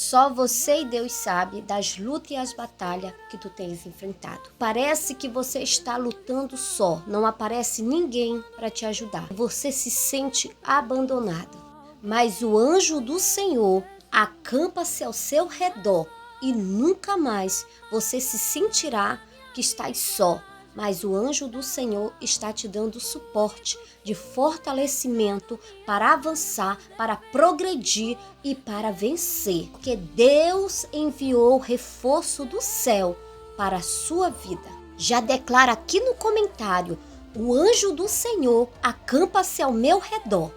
Só você e Deus sabe das lutas e as batalhas que tu tens enfrentado. Parece que você está lutando só, não aparece ninguém para te ajudar. Você se sente abandonado. Mas o anjo do Senhor acampa-se ao seu redor e nunca mais você se sentirá que estás só. Mas o anjo do Senhor está te dando suporte de fortalecimento para avançar, para progredir e para vencer. Porque Deus enviou o reforço do céu para a sua vida. Já declara aqui no comentário: o anjo do Senhor acampa-se ao meu redor